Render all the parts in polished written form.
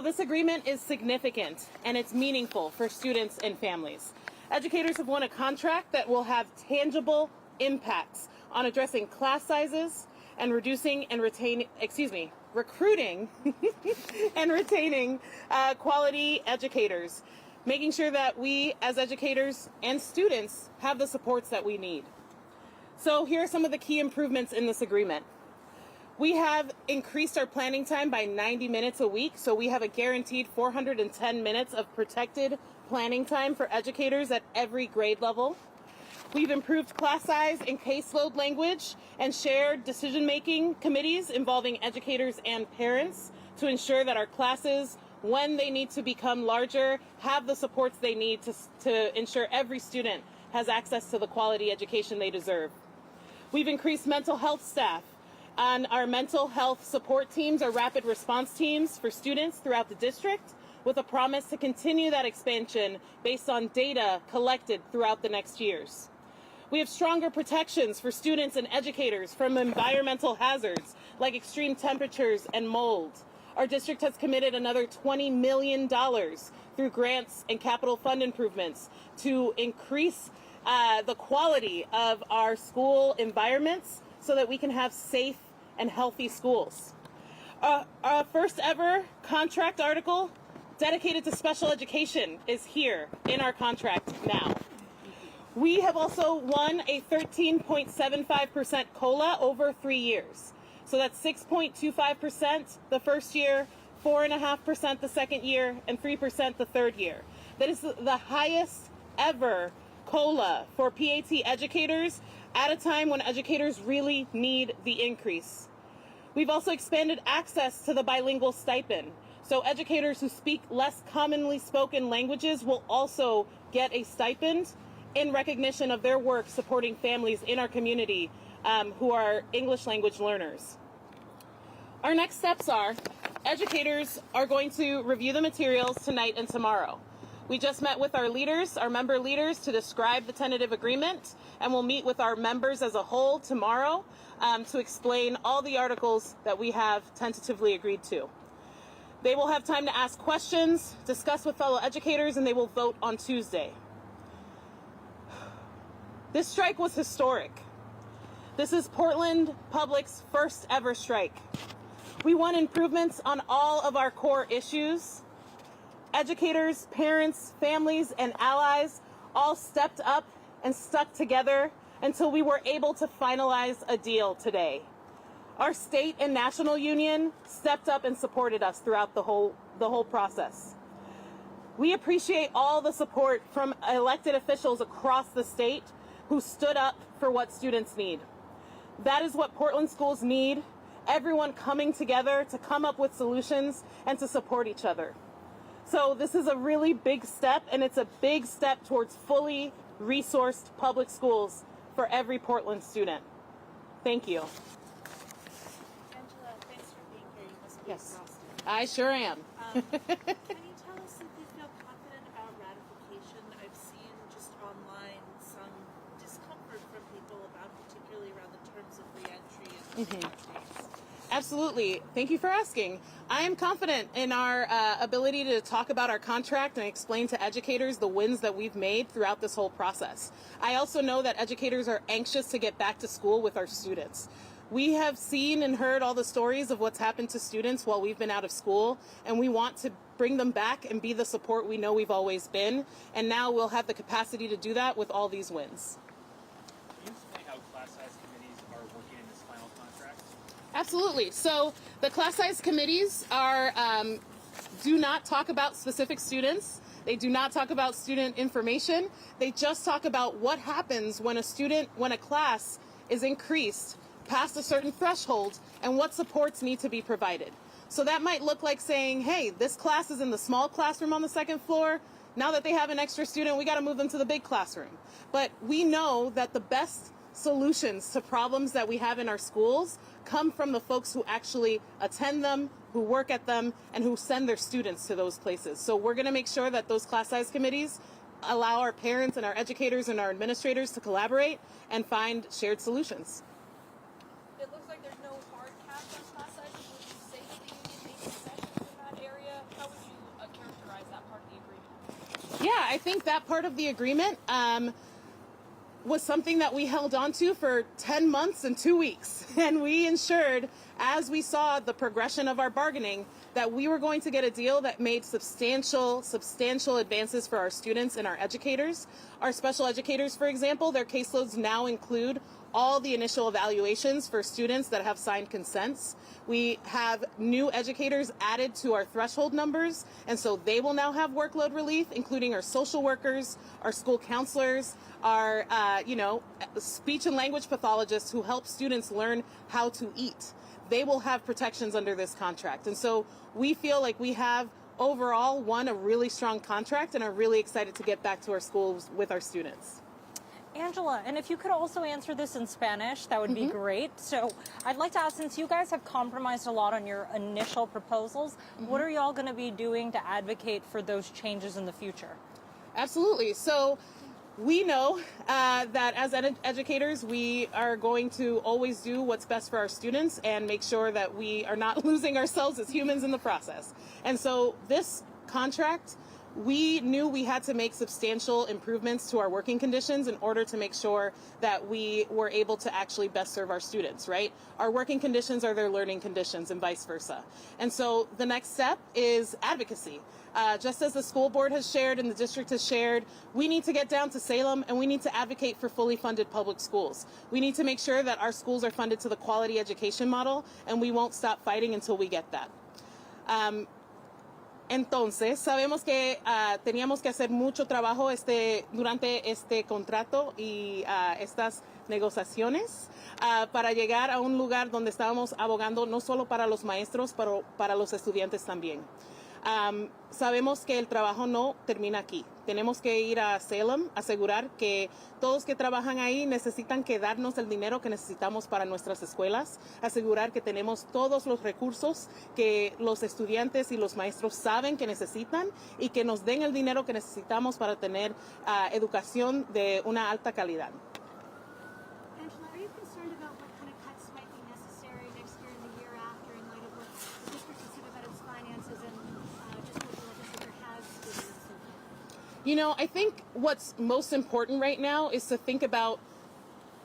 this agreement is significant and it's meaningful for students and families. Educators have won a contract that will have tangible impacts on addressing class sizes and reducing and recruiting and retaining quality educators, making sure that we as educators and students have the supports that we need. So here are some of the key improvements in this agreement. We have increased our planning time by 90 minutes a week, so we have a guaranteed 410 minutes of protected planning time for educators at every grade level. We've improved class size and caseload language and shared decision-making committees involving educators and parents to ensure that our classes, when they need to become larger, have the supports they need to ensure every student has access to the quality education they deserve. We've increased mental health staff on our mental health support teams, our rapid response teams for students throughout the district, with a promise to continue that expansion based on data collected throughout the next years. We have stronger protections for students and educators from environmental hazards like extreme temperatures and mold. Our district has committed another $20 million through grants and capital fund improvements to increase the quality of our school environments so that we can have safe and healthy schools. Our first ever contract article dedicated to special education is here in our contract now. We have also won a 13.75% COLA over 3 years. So that's 6.25% the first year, 4.5% the second year, and 3% the third year. That is the highest ever COLA for PAT educators at a time when educators really need the increase. We've also expanded access to the bilingual stipend. So educators who speak less commonly spoken languages will also get a stipend in recognition of their work supporting families in our community who are English language learners. Our next steps are educators are going to review the materials tonight and tomorrow. We just met with our leaders, our member leaders, to describe the tentative agreement, and we'll meet with our members as a whole tomorrow to explain all the articles that we have tentatively agreed to. They will have time to ask questions, discuss with fellow educators, and they will vote on Tuesday. This strike was historic. This is Portland Public's first ever strike. We want improvements on all of our core issues. Educators, parents, families, and allies all stepped up and stuck together until we were able to finalize a deal today. Our state and national union stepped up and supported us throughout the whole process. We appreciate all the support from elected officials across the state who stood up for what students need. That is what Portland schools need, everyone coming together to come up with solutions and to support each other. So this is a really big step, and it's a big step towards fully resourced public schools for every Portland student. Thank you. Angela, thanks for being here. You must be exhausted. I sure am. Can you tell us if you feel confident about ratification? I've seen just online some discomfort from people about particularly around the terms of reentry and dates. Absolutely. Thank you for asking. I am confident in our ability to talk about our contract and explain to educators the wins that we've made throughout this whole process. I also know that educators are anxious to get back to school with our students. We have seen and heard all the stories of what's happened to students while we've been out of school, and we want to bring them back and be the support we know we've always been. And now we'll have the capacity to do that with all these wins. Can you explain how class size committees are working in this final contract? Absolutely. So the class size committees do not talk about specific students. They do not talk about student information. They just talk about what happens when a class is increased past a certain threshold and what supports need to be provided. So that might look like saying, hey, this class is in the small classroom on the second floor. Now that they have an extra student, we got to move them to the big classroom. But we know that the best solutions to problems that we have in our schools come from the folks who actually attend them, who work at them, and who send their students to those places. So we're going to make sure that those class size committees allow our parents and our educators and our administrators to collaborate and find shared solutions. It looks like there's no hard cap on class sizes. Would you say that the union made concessions in that area? How would Yeah, I think that part of the agreement was something that we held on to for 10 months and 2 weeks. And we ensured, as we saw the progression of our bargaining, that we were going to get a deal that made substantial advances for our students and our educators. Our special educators, for example, their caseloads now include all the initial evaluations for students that have signed consents. We have new educators added to our threshold numbers, and so they will now have workload relief, including our social workers, our school counselors, our speech and language pathologists who help students learn how to eat. They will have protections under this contract. And so we feel like we have overall won a really strong contract and are really excited to get back to our schools with our students. Angela, and if you could also answer this in Spanish, that would be great. So I'd like to ask, since you guys have compromised a lot on your initial proposals, what are y'all going to be doing to advocate for those changes in the future? Absolutely. So we know that as educators, we are going to always do what's best for our students and make sure that we are not losing ourselves as humans in the process. And so this contract, we knew we had to make substantial improvements to our working conditions in order to make sure that we were able to actually best serve our students, right? Our working conditions are their learning conditions and vice versa. And so the next step is advocacy. Just as the school board has shared and the district has shared, we need to get down to Salem and we need to advocate for fully funded public schools. We need to make sure that our schools are funded to the quality education model, and we won't stop fighting until we get that. Entonces, sabemos que teníamos que hacer mucho trabajo durante este contrato y estas negociaciones para llegar a un lugar donde estábamos abogando no solo para los maestros, pero para los estudiantes también. Sabemos que el trabajo no termina aquí. Tenemos que ir a Salem, asegurar que todos que trabajan ahí necesitan que darnos el dinero que necesitamos para nuestras escuelas, asegurar que tenemos todos los recursos que los estudiantes y los maestros saben que necesitan y que nos den el dinero que necesitamos para tener educación de una alta calidad. Angela, are you concerned about what kind of cuts might be necessary next year and the year after in light of what the district has said about its finances and just what the legislature has given us so far? You know, I think what's most important right now is to think about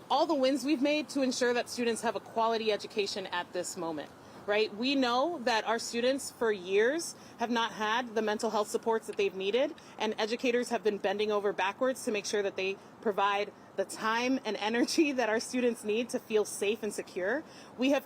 all the wins we've made to ensure that students have a quality education at this moment, right? We know that our students for years have not had the mental health supports that they've needed, and educators have been bending over backwards to make sure that they provide the time and energy that our students need to feel safe and secure. We have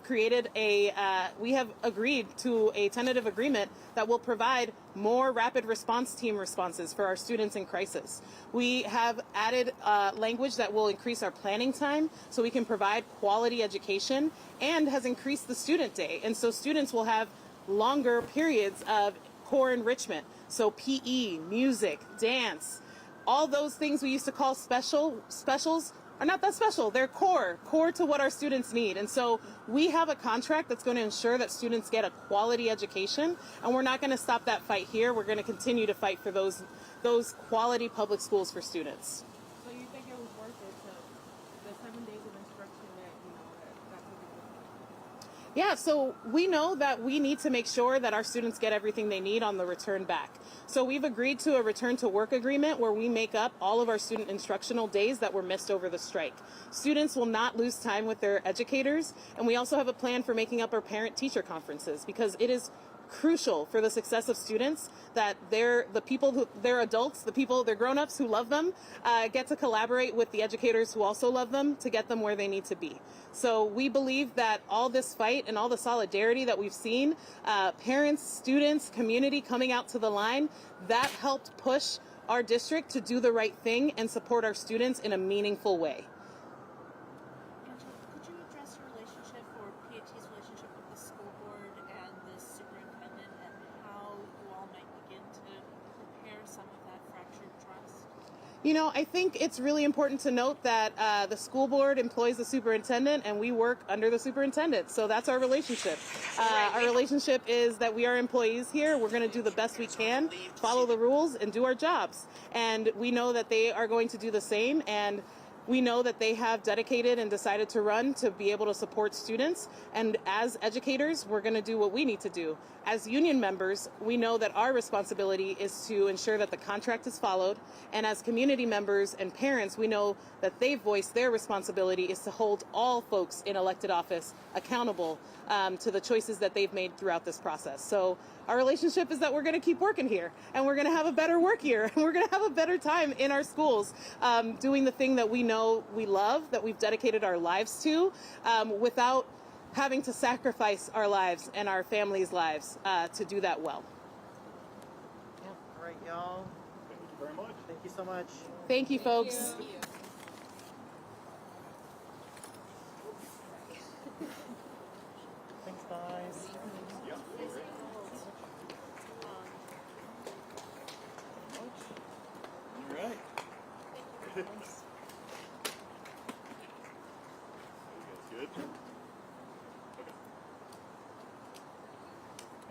we have agreed to a tentative agreement that will provide more rapid response team responses for our students in crisis. We have added language that will increase our planning time so we can provide quality education, and has increased the student day. And so students will have longer periods of core enrichment. So PE, music, dance, all those things we used to call specials are not that special. They're core to what our students need. And so we have a contract that's going to ensure that students get a quality education, and we're not going to stop that fight here. We're going to continue to fight for those quality public schools for students. So you think it was worth it, the 7 days of instruction that's what it was? Yeah, so we know that we need to make sure that our students get everything they need on the return back. So we've agreed to a return to work agreement where we make up all of our student instructional days that were missed over the strike. Students will not lose time with their educators, and we also have a plan for making up our parent-teacher conferences, because it is crucial for the success of students that they're adults, they're grown-ups who love them, get to collaborate with the educators who also love them to get them where they need to be. So we believe that all this fight and all the solidarity that we've seen, parents, students, community coming out to the line, that helped push our district to do the right thing and support our students in a meaningful way. Angela, could you address your relationship, or PAT's relationship, with the school board and the superintendent, and how you all might begin to repair some of that fractured trust? You know, I think it's really important to note that the school board employs the superintendent, and we work under the superintendent. So that's our relationship. Our relationship is that we are employees here. We're going to do the best we can, follow the rules, and do our jobs. And we know that they are going to do the same. And We know that they have dedicated and decided to run to be able to support students. And as educators, we're going to do what we need to do. As union members, we know that our responsibility is to ensure that the contract is followed. And as community members and parents, we know that they've voiced their responsibility is to hold all folks in elected office accountable to the choices that they've made throughout this process. So our relationship is that we're going to keep working here, and we're going to have a better work year, and we're going to have a better time in our schools doing the thing that we know we love, that we've dedicated our lives to, without having to sacrifice our lives and our families' lives to do that well. Yeah. All right, y'all. Thank you very much. Thank you so much. Thank you, folks. Thanks, guys. Yeah. All right. Good.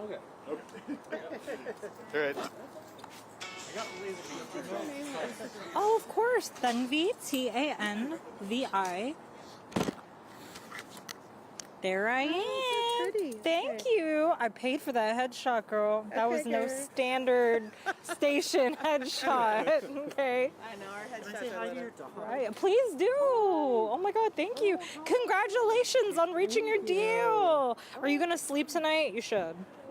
Okay. All right. I got lazy. Oh, of course. Tanvi, Tanvi. There I am. pretty. Thank you. I paid for that headshot, girl. That was no standard station headshot. Okay. I know our Can I headshots say are hi to little. your dog? Right. Please do. Oh my God. Thank you. Congratulations on reaching your deal. Are you going to sleep tonight? You should.